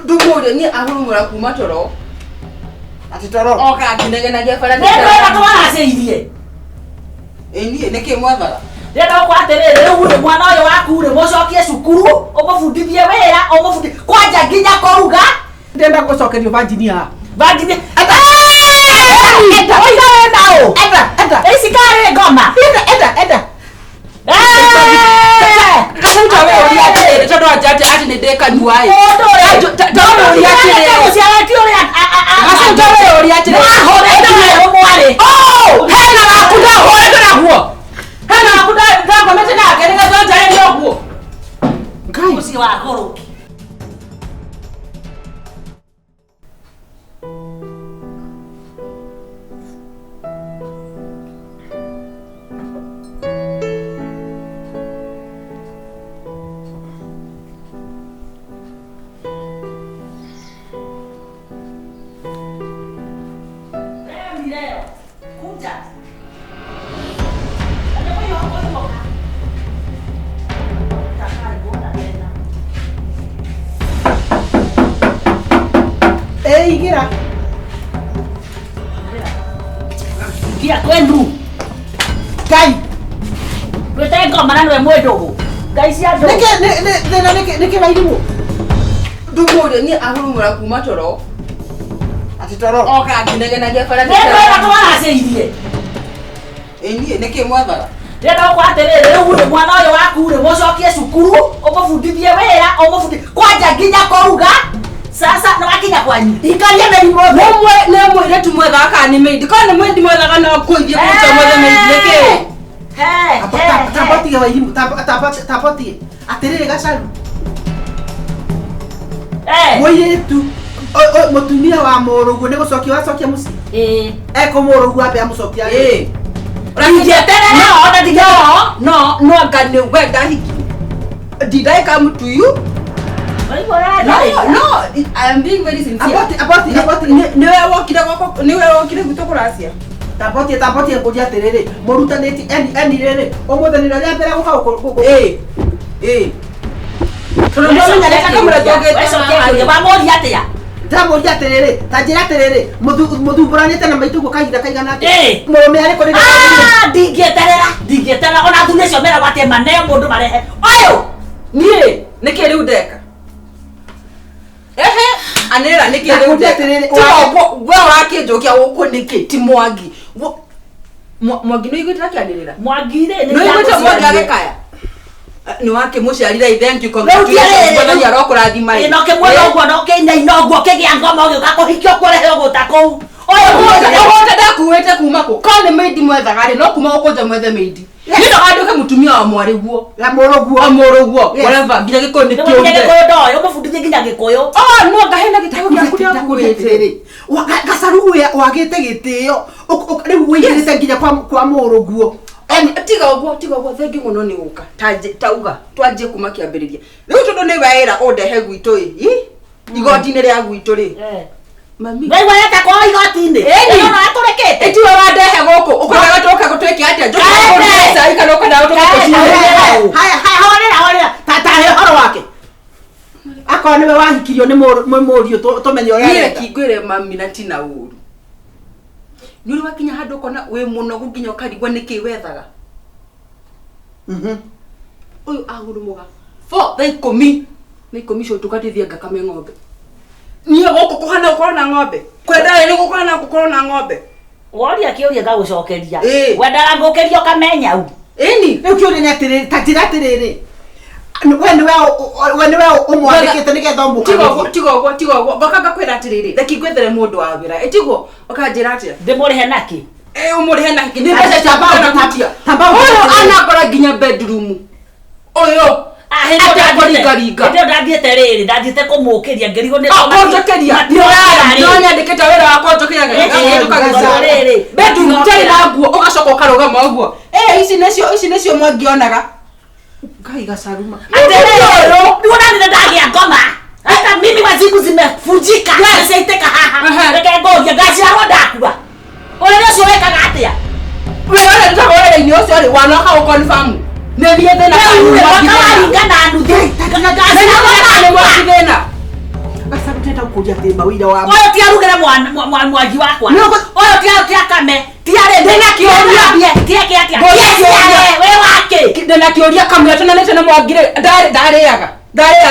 Ndumuria ni ahurumura kuma toro. Ati toro. Oka kinegena bara. Ndio natwara aceirie. Eni neke mwathara. Ndenda kwaterere uyu mwana uyu waku ri mucokie cukuru umufundithie wira umufundi kwanja nginya kuruga Ndenda gucokerio Virginia. Virginia ata oiga wenda ata isikare ngoma eda Kasauta wewe uliatere todo ajaje ati ndeka nyuai. Todo uliatere. Usiala tio ya Kasauta wewe uliatere. Hore mware. Oh, hena nakuda hore kana huo. Hena nakuda ndango metena kenga zonja ndio huo. Ngai usi wa goroki. Igira. Kia kwenu. Kai. Wete ngoma na nwe mwedogo. Ngai cia ndo. Neke Wairimu. Ndumuria ni ahurumura kuma toro. Ati toro. Oka kinegena bara. Ndio natwara aceirie. Eni neke mwathara. Ndenda kwaterere uyu mwana uyu waku ri mucokie cukuru umufundithie wira umufundi kwanja nginya kuruga. Sasa na wakinya kwanyu. Ikaria na imo. Nemwe ile tumwetha aka ni meidi. Kana mwendi mwetha kana kuithie kucha mwetha meidi neke. Tapoti Wairimu, tapoti. Aterere Gacaru. Moiretu. Mutumia wa murugu ni gucokia wacokia muci. Eko murugu abe amucokia. Rakijetere no, ona diga no ngane wenda hiki. Did I come to you? No, I am being very sincere. Aboti. Niwe wokire gutokuracia. Tapoti nguria atiriri. Murutaniti eni riri. Umuthanira ria mbere guka guko. Tono ndo nyareka kamura togete. Wa mori atia. Ndamuria atiriri. Tanjira atiriri. Muthuburanite na maituko kahinda kaigana ati. Murume ari kuri. Ndingieterera ona thune cio mera gwate maneo mundu marehe. Oyo. Nie, neke riu ndeka. Anera niki riu ndeka. Wewe wake njokia uko niki ti Mwangi. Mwangi no igwetera kianirira. Mwangi ri no igwetera Mwangi agekaya. Ni wake muciarira thank you congratulations bwana ya rokurathima. Ino ke mwana ogwo no ke ina ogwo ke gia ngoma ogyo gakuhikio kurehe oguta kuu. Oyo ndakuwete kuma ko. Kone meidi mwethaga ri no kuma ukonja mwethe meidi. Nino anduke mutumia wa mwari guo. Ya muruguo. Whatever nginya gikondi kio. Nginya gikoyo ndo yo mufundithie nginya gikoyo. No ngahenda gitago gya kuria kuwete. Gacaru wagite gitio. Riu wigirite nginya kwa muruguo. Tiga uguo thengi muno ni uka. Tauga twanje kuma kiambiriria. Riu tondu ni waira ondehe gwitu igoti-ini ria gwitu ri. Mami. Wewe weta kwa igoti-ini. Eno na aturekete. Etiwe wandehe guku. Ukoraga toka gutweke atia. Njoka ngurisa ikano kana utoka kucina. Haya. Tata he horo wake. Akona niwe wahikirio ni murio tumenye uria. Niye kingwire mami na tina uru. Nuri wakinya handu kona we muno gukinya ukarigwa niki wethaga. Uyu ahurumuga. Thaa 10. Ni komisho tukatithia Gakame ng'ombe. Niye goko kuhana ukorwo na ng'ombe. Kwenda ni gukorana gukorwo na ng'ombe. Woria kiuria gagucokeria. Wendaga ngukeria ukamenya u. Eni, riu kiuria ni atiriri, tanjira atiriri. We niwe umwandikite nigetha umuka. Tigo uguo. Bakaga kwira atiriri. Reki gwethere mundu wa wira. Etigo ukanjira atia. Ndimurihe naki. Umurihe naki. Ni mbeca cia bana kutia. Uyu anakora nginya bedroom. Uyu Ndio ndathiete riri, ndathiete kumukiria ngirigo ni konjokeria. Ndio nyandikite wira wa konjokeria riri. Bedroom tena nguo ugacoka ukarugama uguo. Ici necio mwangionaga. Ngai Gacaruma. Aterero, niona ndagia ngoma. Hata mimi waziku zimefujika. Sasa iteka haha. Reke ngoja gacira ndakuba. Ole ndio wekaga atia. Wewe ndio wewe ni ucio ri wanoka ukonfirm. Nebie thena kana ngana ndu. Kana gacira ni mwakithena. Gacaru ndenda kukuria ati mawira wa oyo ti arugere mwangi wakwa oyo ti akame ti are ndena kioria tie atia we wake ndena kioria kamwe tunanete na mwangire ndareaga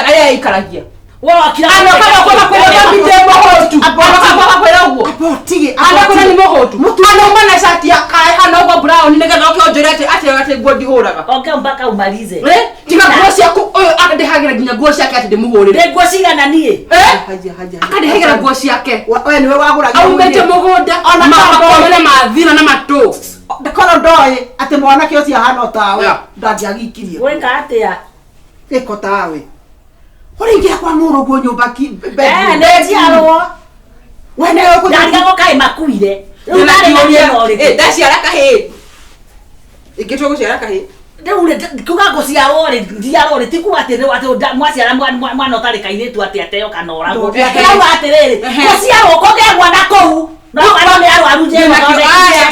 aya ikaragia wakira ano kama kwa kwenda bidemo hotu kama kwenda ugo apotige ana kuna ni mohotu ano mana shati ya kai hana ugo brown nega ndoke onjorete ate godi horaga okay mpaka umalize tiga ngosi yako oyo akadehagira ginya ngosi yake ate demuhorire ngosi cigana nie haja akadehagira ngosi yake we niwe waguraga aumete mugunda ona makomele mathina na matu ndakoro ndoye ati mwana kio cia hana tawe ndangiagikirie weka atia giko tawe uringia kwa murugo nyumba ki netiarwo wene uko ndariago kai makuire ndaciara kahii ingitwo guciara kahii ndeure kuga guciarwo ri ndiarwo ti kuga ati mwaciara mwana utari kairitu ati ateo kanora kuga atiriri guciarwo kogegwa na kou no ni arwaru je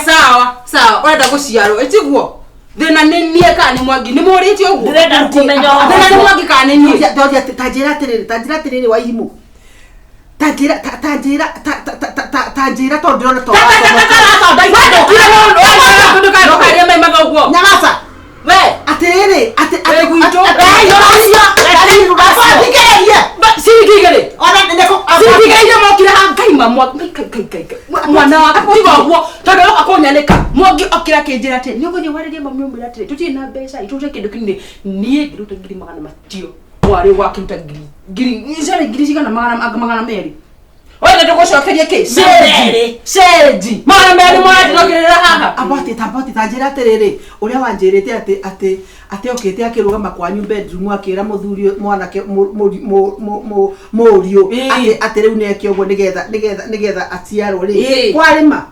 sawa wenda guciarwo etiguo thina ni nie kana mwangi ni murite uguo ndenda kumenya thina ni mwangi kana nie ndoria tanjira tiriri Wairimu tanjira to ndona to nyamasa we atiriri guito sirigere ona ndeko sirigere mokira hangaima mwana wakuo tondu akonyaneka mwangi okira kinjira ati ni ugonye waririe mami umira ati tuti na mbeca itute kindu kinini nie ngiruta ngiri magana matio wari wakiruta ngiri izari ngiri cigana magana meri oya ndugucokerie ki seji magana meri mwana tinokirira haha abati tanjira tiriri uria wanjirite ati okite akirugama kwanyu bedroom akira muthuri mwanake murio ati riu neki uguo nigetha aciarwo ri kwarima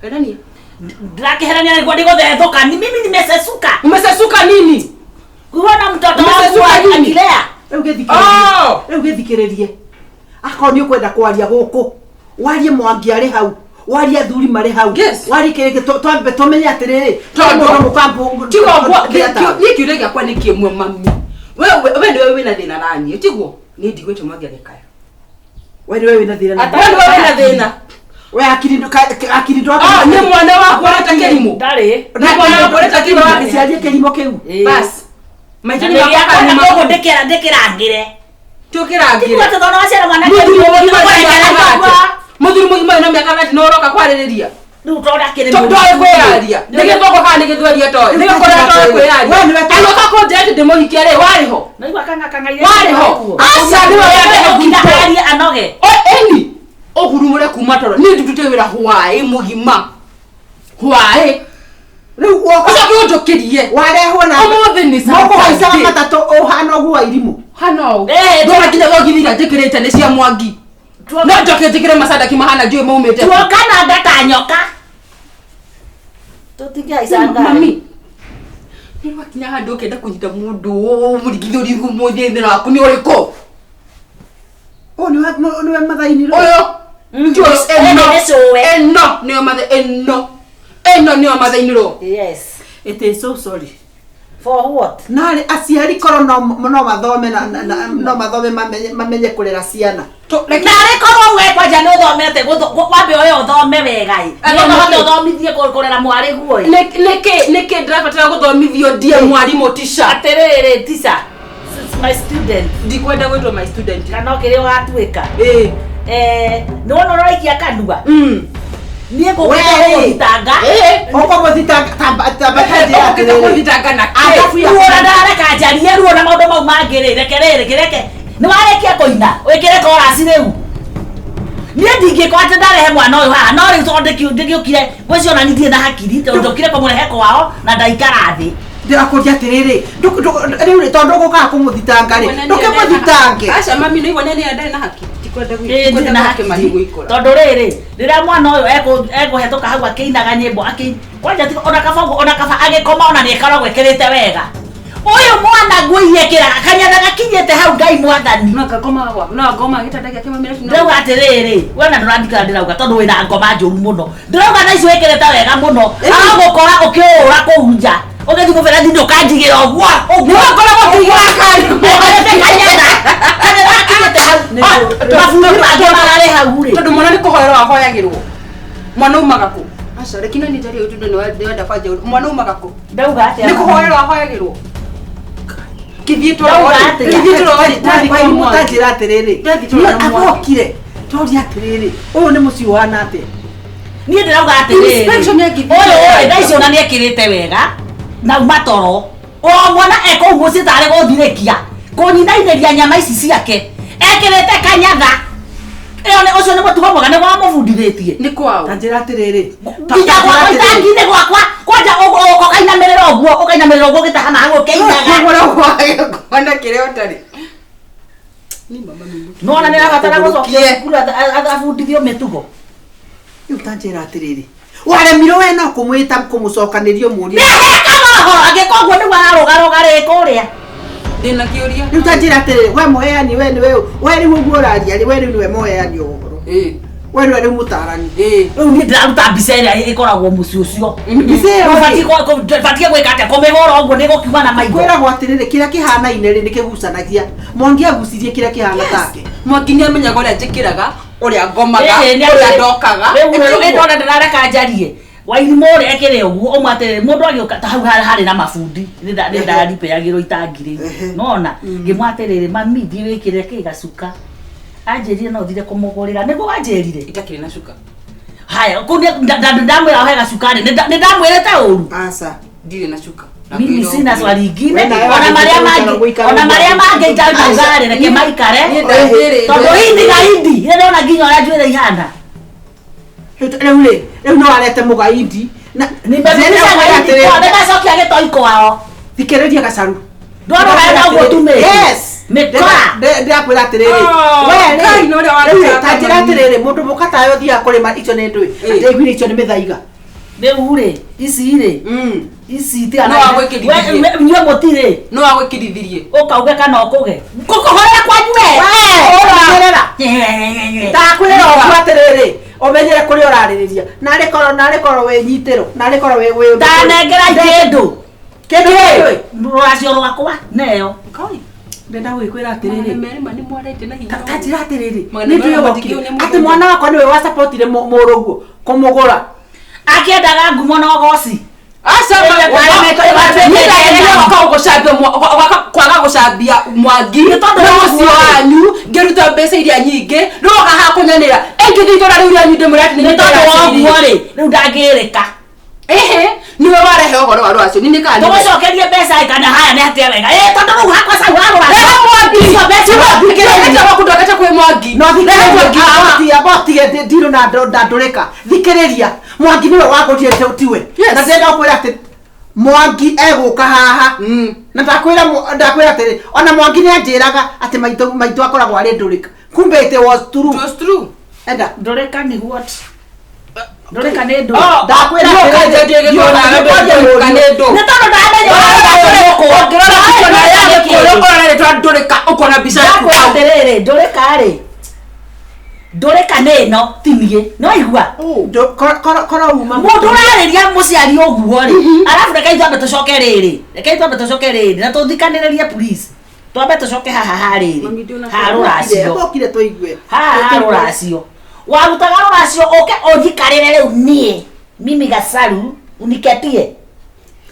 enania ndakiherania niguo ndiguthethuka ni mimi nimesesuka umesesuka nini kuona mtoto wangu akilea riu githikiririe akoni ukwenda kwaria guku warie mwangi ari hau waria thuri mari hau wari kireke twambe tumenye atiriri tondu mukambu kiure giakwa ni kiemwe mami we ndiwe wina thina nani tiguo ni ndigwete mwangi agekaya we ndiwe wina thina we wina thina we akiri ndo ni mwana wako aleta kelimo ndari na mwana wako aleta kelimo akisiaje kelimo kiu bas maitani makaka ni mako ndekirangire tukirangire watu ndo wacera mwana muthuri mugima na miaka gati noroka kwaririria riu tonda kiri ndoe kweyaria ndige toko kana githweria toy ndige kora toy kweyaria anoka ko jet demohikia ri wariho naigwa kangaire wariho acha niwe yate kidahari anoge eni ohurumure kuma toro ni tutute wira hwae mugima hwae riu woko ucokirie wareho na umuthi ni moko haisa matatu ohana ogu Wairimu hano ndona kinya gogithira njikirite ni cia mwangi no njoke njikire masada kimahana njui maumite tuokana ndata nyoka tutingia isanga mami ni wakinya handu ukenda kunyita mundu murigithuri ngumuthithira waku ni uriko ni we mathaini oyo eno niyo mathe eno niyo mathainiro yes it is so sorry for what nari aciari koro no mathome no mathome mamenye kurera ciana nari koro we kwanja no thomete kwambe oyo thome wegai no thomithie kurera mwari guo niki ndirabatara guthomithio die mwarimu tisha atiriri tisha my student ndikwenda gwitwo my student kana kiri ugatuika no raikia kanua nie ko thitanga oko muthitanga tamba muthitanga na alafu ya ndara kajaria ruo na maundu mau mangire reke ni warekia koina wikire chorus riu nie ndingikwate ndarehe mwana uyu haha no riu tondu ndigiukire gwecio na nithie na hakiri tondu ndokire kumurehe kwao na ndaikara thi ndirakuria atiriri riu ri tondu guka kumuthitanga ri nduke muthitange acha mami no ibone ni ndari na haki tikwenda na haki marigo ikora tondu riri rira mwana uyu ekuhetũka hau akĩinaga nyĩmbo kwanja ona kaba agĩkoma ona nĩ ekaragwo ekĩrĩte wega uyu mwana nguiye kĩraga kanyana gakinyĩte hau Ngai mwathani no ngoma gĩtanda gĩake mami ndĩrauga atĩrĩrĩ wena ndũrandikĩra ndĩrauga tondũ wĩna ngoma njũru mũno ndĩrauga na icio wĩkĩrĩte wega mũno agũkora ũkĩũra kũu nja ũgĩthiĩ mũbera ndi ndũkanjigĩra ũguo ũguo ngoragwo kĩigĩra kanyana gakinyĩte hau mabundi mangĩ mararĩ hau rĩ tondũ mwana nĩ kũhoerwo ahoyagĩrwo mwana umaga kũ aca rekina nĩ njarĩ ũtũndũ nĩ wenda kwanja mwana umaga kũ ndauga atĩa nĩ kũhoerwo ahoyagĩrwo mutanjira atiriri agokire toria atiriri uyu ni muciĩ wana atia niĩ ndĩrauga atĩrĩrĩ ũyũ ndaicio na nĩekĩrĩte wega na matoro o mwana ekũu mũciĩ tarĩ gũthirĩkia kũnyinainĩria nyama ici ciake ekĩrĩte kanyatha ũcio nĩ mũtugo mwega nĩ wamũbundithĩtie nĩ kwao tanjira atiriri nginya gwakwa itangi-inĩ gwakwa kwanja ũkainamĩrĩra ũguo gĩtaha na ona kĩrĩa ũtarĩ nona nĩ arabatara gũcokia cukuru abundithio mĩtugo rĩu tanjira atiriri waremirwo we no kũmwĩta kũmũcokanĩrio mũũria nĩhekaroho angĩkorwo ũguo nĩguo ararũgarũga rĩ kũrĩa ndĩna kĩũria rĩu tanjira atiriri we mũheani we nĩwe we rĩu ũguo ũraria we rĩu nĩwe mũheani ũhoro we nĩwe rĩu mũtarani rĩu niĩ ndĩraruta mbica ĩrĩa ĩkoragwo mũciĩ ũcio batiĩ gwĩka atĩa kũmĩhũra ũguo nĩgũkiuma na maitho kwĩragwo atiriri kĩrĩa kĩhanaine rĩ nĩkĩgucanagia Mwangi agucirie kĩrĩa kĩhana take Mwangi nĩ amenyaga ũrĩa njĩkĩraga ũrĩa ngomaga ũrĩa ndokaga rĩu ndona ndĩrareka njarie Wairimu ũrĩa ekĩre ũguo ũmwe atĩrĩrĩ mũndũ agĩũka ta hau harĩ na mabundi nĩndaripeyagĩrwo itangi rĩu nona ngĩmwa atĩrĩrĩ mami thiĩ wĩkĩre kĩ gacuka anjĩrire no thire kũmũgũrĩra nĩguo wanjĩrire itakĩrĩ na cuka haya ndamwĩra he gacukarĩ nĩndamwĩrĩte ũru aca ndirĩ na cuka mimi sina swali ingine ona marĩa mangĩ itanaugarĩ reke maikare tondũ hindi na hindi nĩndona nginya ũrĩa njuĩrĩ ihana rĩu no arete mũgaindi nĩmbecokia gĩtoi kwao thikĩrĩria Gacaru ndona wenda ũguo tumĩte mĩkora ndĩrakwĩra atĩrĩrĩ we tanjĩra atĩrĩrĩ mũndũ mũka tayo thiaga kũrĩma icio nĩ ndũĩ ndaiguire icio nĩ mĩthaiga rĩu rĩ ici rĩ ici tianyue mũtirĩ no agwĩkĩrithirie ũkauge kana ũkũge kũkũhorera kwanyu we ndakwĩra ũguo atĩrĩrĩ ũmenyere kũrĩa ũrarĩrĩria narĩ korwo wĩnyitĩrwo narĩ korwo wĩ ndanengera kĩndũ kĩndũ rũracio rwakwa neyo ndenda gwĩkwĩra atĩrĩrĩ merima nĩ mwarĩte na hinya tanjira atĩrĩrĩ nĩndĩrĩgokire atĩ mwana wakwa nĩwe wasapotire mũrũguo kũmũgũra akĩendaga ngumo na ũgoci kwaga gũcambia Mwangi mũciĩ wanyu ngĩruta mbeca iria nyingĩ ndoka haha kũnyanĩra ĩngĩthiĩ itũra rĩu rĩanyu ndĩmwĩre atĩ nĩ tondũ woguo rĩ rĩu ndangĩrĩka niwe warehe ũhoro wa rwacio tũgũcokerie mbeca kana haya nĩ atĩa wega tondũ rĩu hakwa cau ndokete kwĩ Mwangi no thikĩrĩria ndirũ na ndandũrĩka thikĩrĩria Mwangi nĩwe wagũrire tiwe na ndenda kwĩra atĩ Mwangi egũka haha na ndakwĩra atĩrĩ ona Mwangi nĩanjĩraga atĩ maitũ akoragwo arĩ ndũrĩka kumbe it was true enda ndũrĩka nĩ what ndũrĩka nĩ ndũ ndakwĩra atĩrĩrĩ ndũrĩka rĩ ndũrĩka nĩ ĩno ti niĩ no igua mũndũ ũrarĩria mũciari ũguo rĩ arabu reke ithuambe tũcoke rĩrĩ na tũthikanĩrĩrie police twambe tũcoke haha harĩrĩ haha rũracio warutaga rũracio ũke ũnjikarĩre rĩu niĩ mimi Gacaru uniketie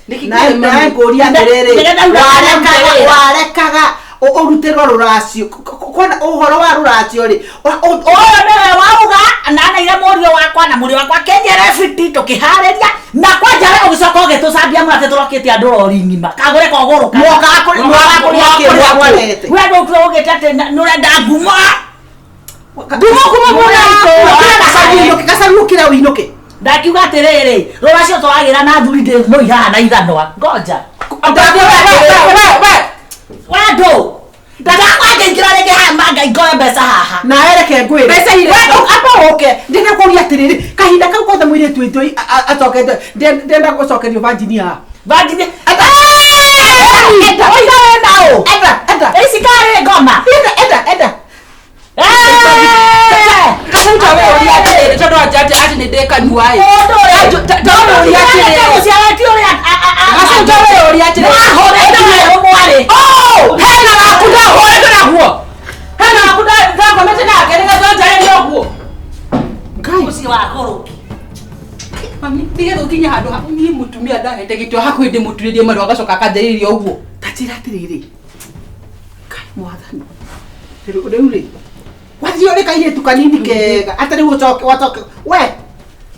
ngũria atĩrĩrĩ warekaga ũrutĩrwo rũracio ũhoro wa rũracio rĩ ũyũ nĩwe wauga nanaire mũriũ wakwa na mũriũ wakwa kenyere biti tũkĩharĩria na kwanja we ũgĩcoka ũgĩtũcambia mũno atĩ tũrokĩte andũ rori ng'ima kagũre kogũrũka we ndũtue ũgĩte atĩ nĩũrenda ngumo Gacaru ũkĩra ũinũke ndakiuga atĩrĩrĩ rũracio tũragĩra na thuri ndĩmũi haha na ithanwa ngoja wendo ndakwangeingĩra rĩngĩ haya mangaingore mbeca haha naereke ngwĩre ũke ndĩna kũria atĩrĩrĩ kahinda kau kothe mũirĩtu witũ acokete ndenda gũcokerio vanjini haha ici karĩ ngoma enda tondũ anja atĩ nĩ ndĩkanuaĩ hena gaku ndahũrĩte naguo hena gaku komete nake nĩgetha njarĩrie ũguo. Ngai. Mũciĩ wa kũrũki. Mami, nĩgetha ũkinye handũ ha niĩ mũtumia ndahete gĩtĩo hakuhĩ ndĩmũturĩrie marũ agacoka akanjarĩria ũguo. Ta njĩra atĩrĩrĩ. Ngai mwathani. Rĩu rĩ. Wathiĩ ũrĩ kairĩtu kanini kega. Atĩ rĩu ũcoke. We.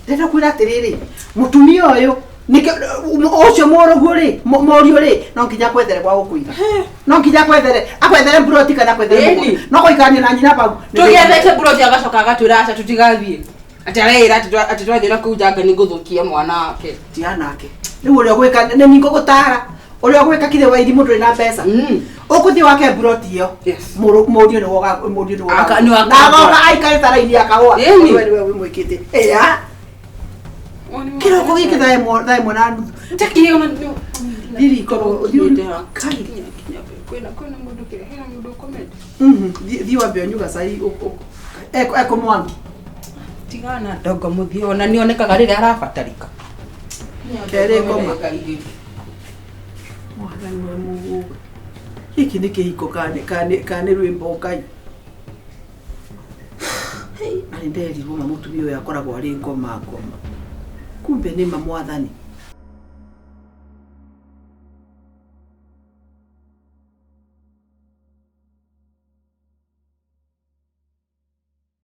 Ndĩrenda kwĩra atĩrĩrĩ. Mũtumia ũyũ ucio mũrũguo rĩ, mũriũ rĩ, no nginya kwethere gwa gũkũiga. No nginya akwethere buroti kana kwethere mũgũnda. No kũikarania na nyina bau. Tũgethete buroti agacoka agatwĩra aca tũtigathiĩ. Atĩ arera atĩ twathiĩ na kũu nja nĩ ngũthũkia mwana wake. Tia nake. Rĩu ũrĩa ũgwĩka nĩ ningo gũtara. Ũrĩa ũgwĩka kire Wairimu ndũrĩ na mbeca. Ũkũthiĩ wake buroti iyo. Mũriũ nĩ woga Na goga aikare tara-inĩ akagwa. Wewe wĩ mwĩkĩte. Ĩa. Kĩroko gĩkĩ thaa ĩmwe na nuthu. Ntakĩrĩ ona Thiri ikorwo kwĩna mũndũ kĩrĩa hena mũndũ ũkomete. Thiĩ wambe ũnyuga cai ekũmwangi. Tigana ndogo mũthie ona nĩonekaga rĩrĩa arabatarĩka. Kerĩ ngoma. Mwathani wa Mungu. Hiki nĩ kĩhiko kanĩ rwĩmbo Ngai. Arĩ nderirwo mũtumia ũyũ akoragwo arĩ ngoma. Kumbe nĩ Mwathani.